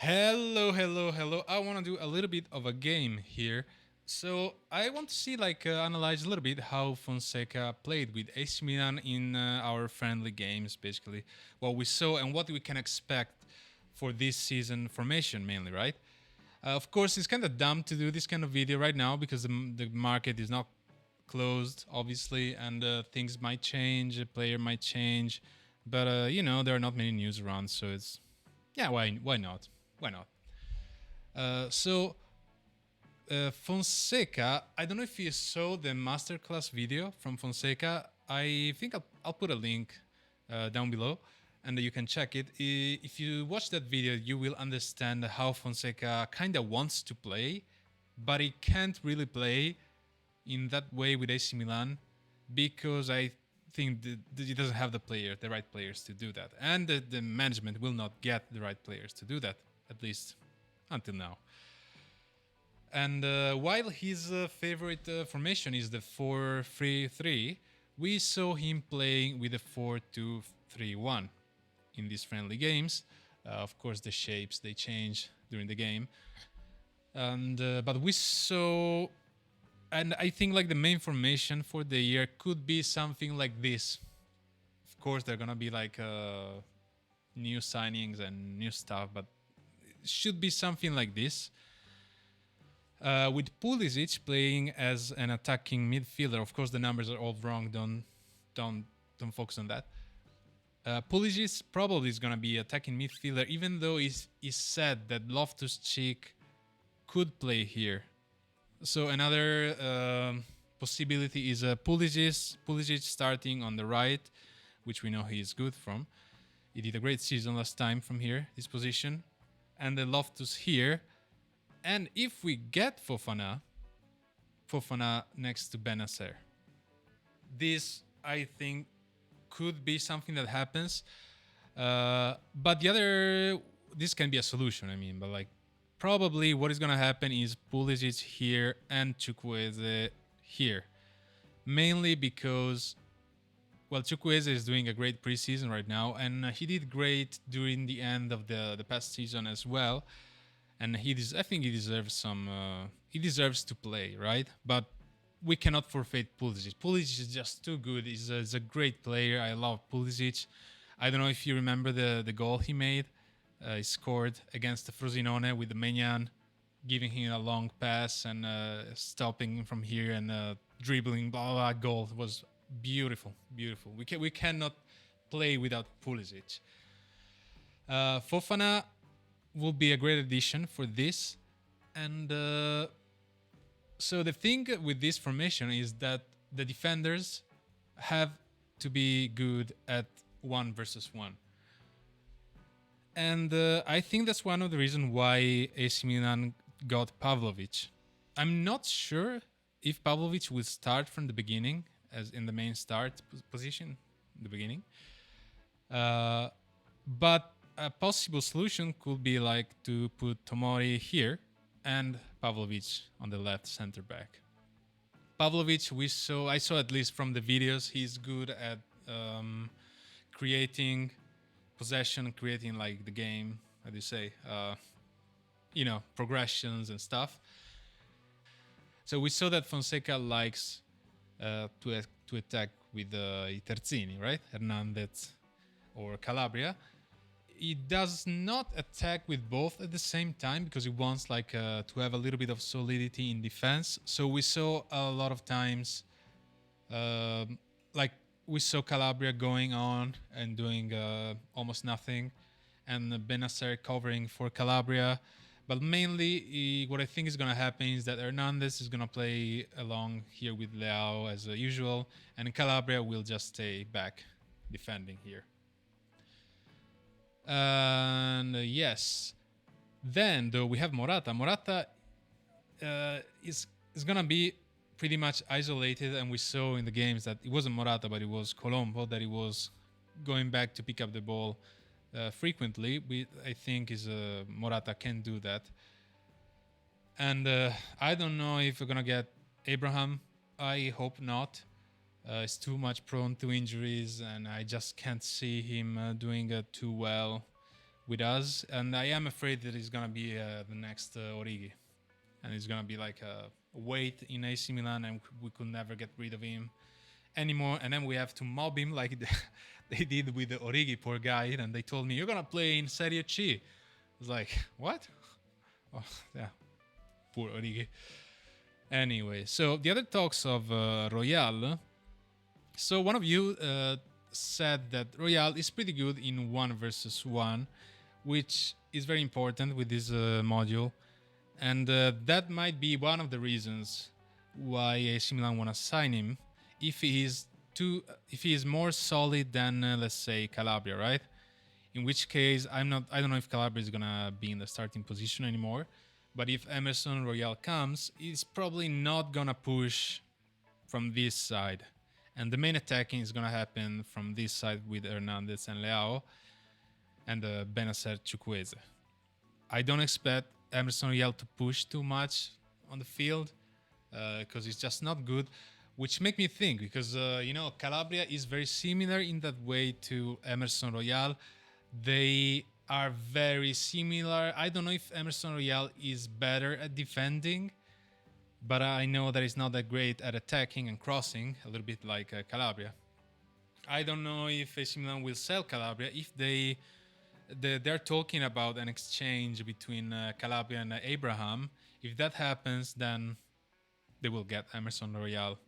Hello, hello, hello. I want to do a little bit of a game here. So I want to see, analyze a little bit how Fonseca played with AC Milan in our friendly games, basically. What we saw and what we can expect for this season formation, mainly, right? Of course, it's kind of dumb to do this kind of video right now because the market is not closed, obviously, and things might change, a player might change. But, there are not many news around, so it's, yeah, why not? Why not? Fonseca, I don't know if you saw the masterclass video from Fonseca. I think I'll put a link down below and you can check it. If you watch that video, you will understand how Fonseca kind of wants to play, but he can't really play in that way with AC Milan because I think that he doesn't have the right players to do that. And the management will not get the right players to do that, at least until now. And while his favorite formation is the 4-3-3, we saw him playing with a 4-2-3-1 in these friendly games. Of course, the shapes they change during the game, and but we saw, and I think like the main formation for the year could be something like this. Of course, they're gonna be like new signings and new stuff, but it should be something like this. With Pulisic playing as an attacking midfielder, of course the numbers are all wrong. Don't focus on that. Pulisic probably is gonna be attacking midfielder, even though it's said that Loftus-Cheek could play here. So another possibility is Pulisic starting on the right, which we know he is good from. He did a great season last time from here, this position, and the Loftus here. And if we get Fofana next to Benacer, this I think could be something that happens. But this can be a solution. I mean, but like probably what is gonna happen is Pulisic here and Chukwueze here, mainly because Chukwueze is doing a great preseason right now, and he did great during the end of the past season as well. And I think he deserves some. He deserves to play, right? But we cannot forfeit Pulisic. Pulisic is just too good. He's a great player. I love Pulisic. I don't know if you remember the goal he made. He scored against the Frosinone with the Maignan, giving him a long pass and stopping him from here and dribbling. Blah blah. Goal was beautiful, beautiful. We cannot play without Pulisic. Fofana will be a great addition for this. And so the thing with this formation is that the defenders have to be good at 1 versus 1. And I think that's one of the reasons why AC Milan got Pavlovic. I'm not sure if Pavlovic will start from the beginning as in the main start position in the beginning. But a possible solution could be like to put Tomori here and Pavlovic on the left center back. Pavlovic, I saw at least from the videos, he's good at creating possession, creating like the game, how do you say, progressions and stuff. So we saw that Fonseca likes to attack with i terzini, right? Hernandez or Calabria. He does not attack with both at the same time because he wants to have a little bit of solidity in defense. So we saw a lot of times, we saw Calabria going on and doing almost nothing, and Benacer covering for Calabria. But mainly, what I think is going to happen is that Hernandez is going to play along here with Leao as usual, and Calabria will just stay back defending here. And yes, then though we have Morata. Morata is gonna be pretty much isolated, and we saw in the games that it wasn't Morata, but it was Colombo that he was going back to pick up the ball frequently. I think Morata can do that, and I don't know if we're gonna get Abraham. I hope not. Is too much prone to injuries, and I just can't see him doing too well with us, and I am afraid that he's gonna be the next Origi, and he's gonna be like a weight in AC Milan, and we could never get rid of him anymore. And then we have to mob him like they did with the Origi, poor guy. And they told me, you're gonna play in Serie C. I was like, what? Oh, yeah, poor Origi. Anyway, so the other talks of Royal. So one of you said that Royal is pretty good in 1 versus 1, which is very important with this module. And that might be one of the reasons why AC Milan want to sign him. If he is more solid than let's say Calabria, right? In which case I don't know if Calabria is gonna be in the starting position anymore. But if Emerson Royal comes, he's probably not gonna push from this side, and the main attacking is gonna happen from this side with Hernandez and Leao and Benacer Chukwueze. I don't expect Emerson Royal to push too much on the field because it's just not good. Which make me think, because Calabria is very similar in that way to Emerson Royal. They are very similar. I don't know if Emerson Royal is better at defending, but I know that he's not that great at attacking and crossing, a little bit like Calabria. I don't know if AC Milan will sell Calabria. If they're talking about an exchange between Calabria and Abraham. If that happens, then they will get Emerson Royal.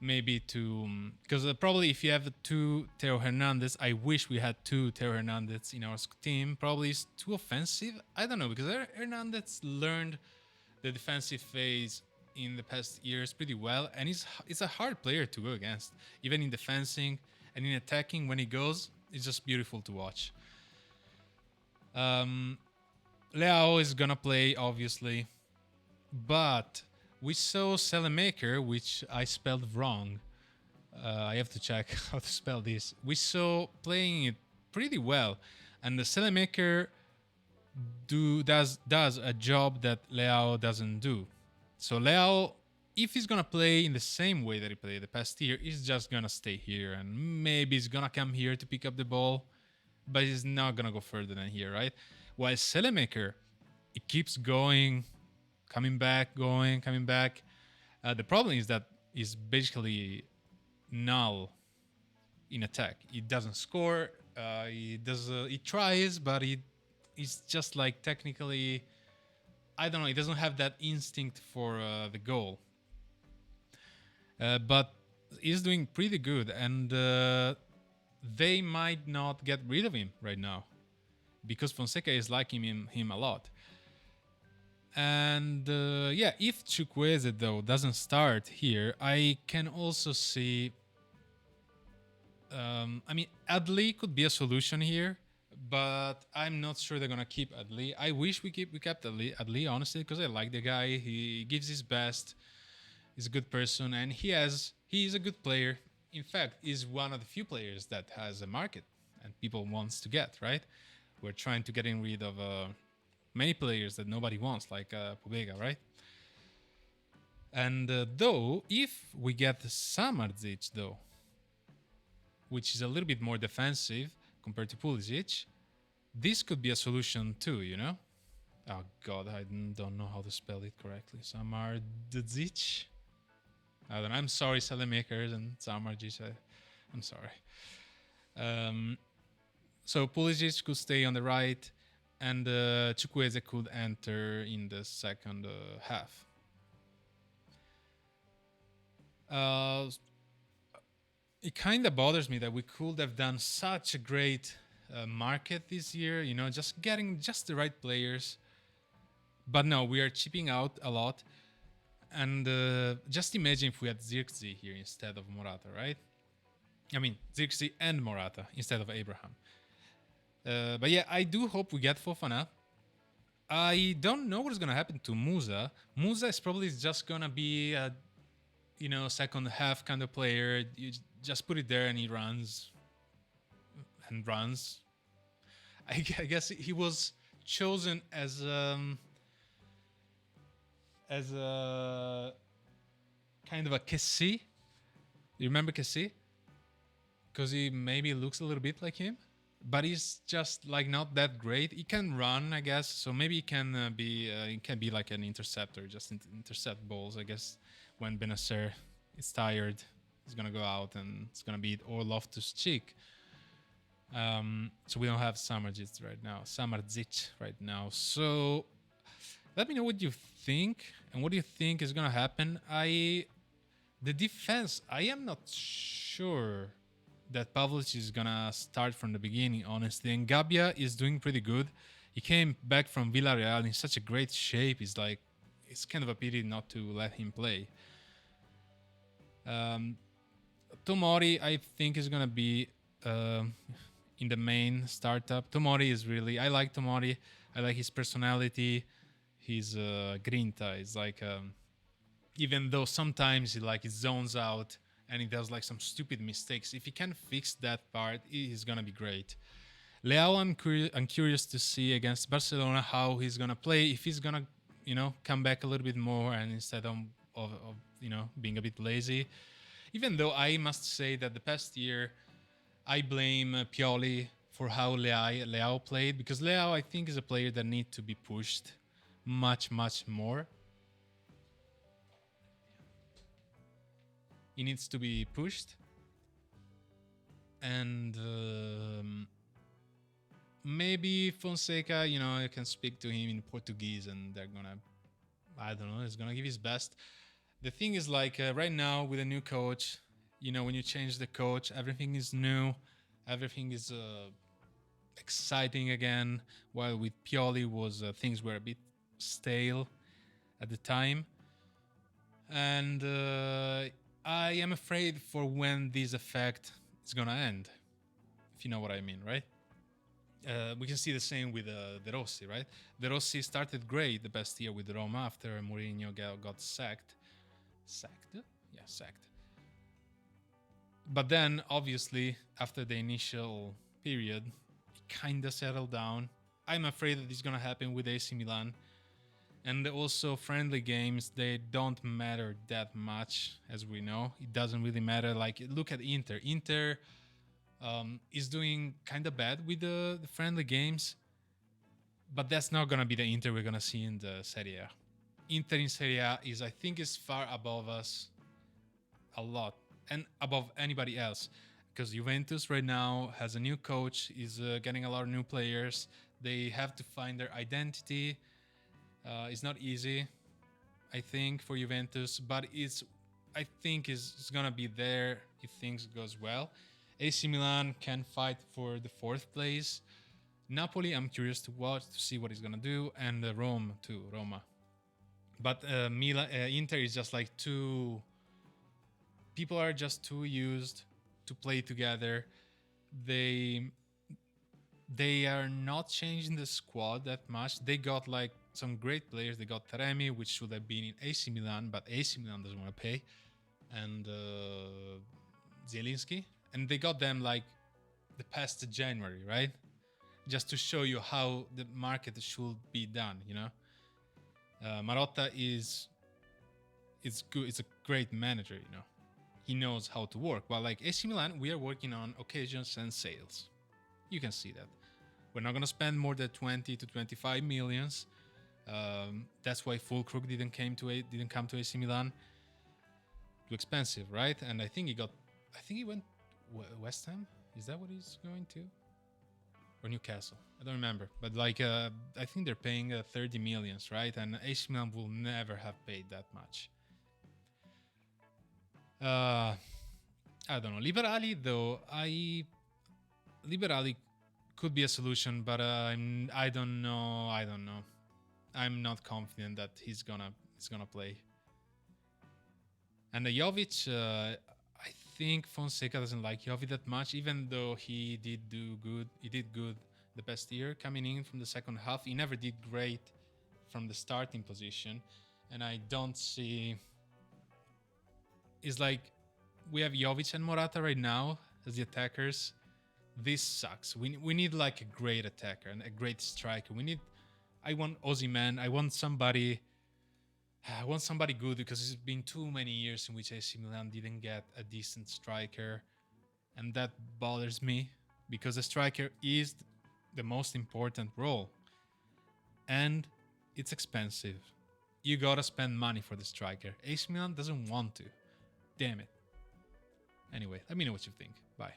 Maybe because probably if you have 2 Theo Hernandez, I wish we had 2 Theo Hernandez in our team. Probably it's too offensive. I don't know, because Hernandez learned the defensive phase in the past years pretty well, and it's a hard player to go against. Even in defending and in attacking, when he goes, it's just beautiful to watch. Leao is gonna play, obviously, but we saw Selemaker, which I spelled wrong. I have to check how to spell this. We saw playing it pretty well, and the Selemaker does a job that Leao doesn't do. So Leao, if he's gonna play in the same way that he played the past year, he's just gonna stay here, and maybe he's gonna come here to pick up the ball, but he's not gonna go further than here, right? While Selemaker, it keeps going, coming back. The problem is that he's basically null in attack. He doesn't score. He tries, but he's just like technically, I don't know. He doesn't have that instinct for the goal. But he's doing pretty good, and they might not get rid of him right now because Fonseca is liking him a lot. And if Chukwueze though doesn't start here, I can also see. Adli could be a solution here, but I'm not sure they're gonna keep Adli. I wish we kept Adli honestly, because I like the guy. He gives his best. He's a good person, and he is a good player. In fact, he's one of the few players that has a market and people wants to get, right? We're trying to get rid of many players that nobody wants, like Pobega, right? And though, if we get Samardzic, though, which is a little bit more defensive compared to Pulisic, this could be a solution too, you know? Oh God, I don't know how to spell it correctly. Samardzic? I don't know. I'm sorry, Selemakers and Samardzic. I'm sorry. So Pulisic could stay on the right, and Chukwueze could enter in the second half. It kind of bothers me that we could have done such a great market this year, you know, just getting just the right players. But no, we are chipping out a lot. And just imagine if we had Zirkzee here instead of Morata, right? I mean, Zirkzee and Morata instead of Abraham. But yeah, I do hope we get Fofana. I don't know what's going to happen to Musa. Musa is probably just going to be a, second half kind of player. You just put it there and he runs and runs. I guess he was chosen as a kind of a Kessie. You remember Kessie? Because he maybe looks a little bit like him. but he's just like not that great. He can run, I guess, so maybe he can be like an interceptor, just intercept balls. I guess when Benacer is tired, he's gonna go out and it's gonna be or Loftus Cheek. So we don't have Samardzic right now. So let me know what you think and what do you think is gonna happen. The defense, I am not sure that Pavlic is gonna start from the beginning, honestly. And Gabia is doing pretty good. He came back from Villarreal in such a great shape. It's kind of a pity not to let him play. Tomori, I think, is gonna be in the main startup. Tomori is really, I like Tomori. I like his personality. His grinta is like, even though sometimes he zones out and he does like some stupid mistakes. If he can fix that part, he's gonna be great. Leao, I'm curious to see against Barcelona how he's gonna play. If he's gonna, come back a little bit more and instead of being a bit lazy. Even though I must say that the past year, I blame Pioli for how Leao played, because Leao, I think, is a player that needs to be pushed much, much more. He needs to be pushed. And maybe Fonseca, I can speak to him in Portuguese and they're gonna, I don't know, he's gonna give his best. The thing is, like, right now with a new coach, when you change the coach, everything is new, everything is exciting again. While with Pioli things were a bit stale at the time, and I am afraid for when this effect is gonna end, if you know what I mean, right? We can see the same with De Rossi, right? De Rossi started great the best year with Roma after Mourinho got sacked. Sacked. But then, obviously, after the initial period, it kind of settled down. I'm afraid that it's going to happen with AC Milan. And also, friendly games, they don't matter that much, as we know. It doesn't really matter. Like, look at Inter. Inter is doing kind of bad with the friendly games. But that's not going to be the Inter we're going to see in the Serie A. Inter in Serie A is far above us a lot and above anybody else, because Juventus right now has a new coach, is getting a lot of new players. They have to find their identity. It's not easy, I think, for Juventus, but I think it's gonna be there if things goes well. AC Milan can fight for the 4th place. Napoli, I'm curious to see what he's gonna do, and Roma. But Inter is just like people are just too used to play together. They are not changing the squad that much. They got like some great players. They got Taremi, which should have been in AC Milan, but AC Milan doesn't want to pay, and Zielinski, and they got them like the past January, right? Just to show you how the market should be done, Marotta is good. It's a great manager, He knows how to work. While like AC Milan, we are working on occasions and sales. You can see that. We're not gonna spend more than 20 to 25 millions. That's why Fulkrug didn't come to AC Milan. Too expensive, right? And I think he went West Ham. Is that what he's going to? Or Newcastle? I don't remember. But like, I think they're paying 30 millions, right? And AC Milan will never have paid that much. I don't know. Liberali, though, Liberali could be a solution, but I don't know. I'm not confident that he's gonna play. And Jovic, I think Fonseca doesn't like Jovic that much, even though he did good. He did good the past year coming in from the second half. He never did great from the starting position, and I don't see. It's like we have Jovic and Morata right now as the attackers. This sucks. We need like a great attacker and a great striker. I want Osimhen. I want somebody good, because it's been too many years in which AC Milan didn't get a decent striker, and that bothers me because the striker is the most important role. And it's expensive. You gotta spend money for the striker. AC Milan doesn't want to. Damn it. Anyway, let me know what you think. Bye.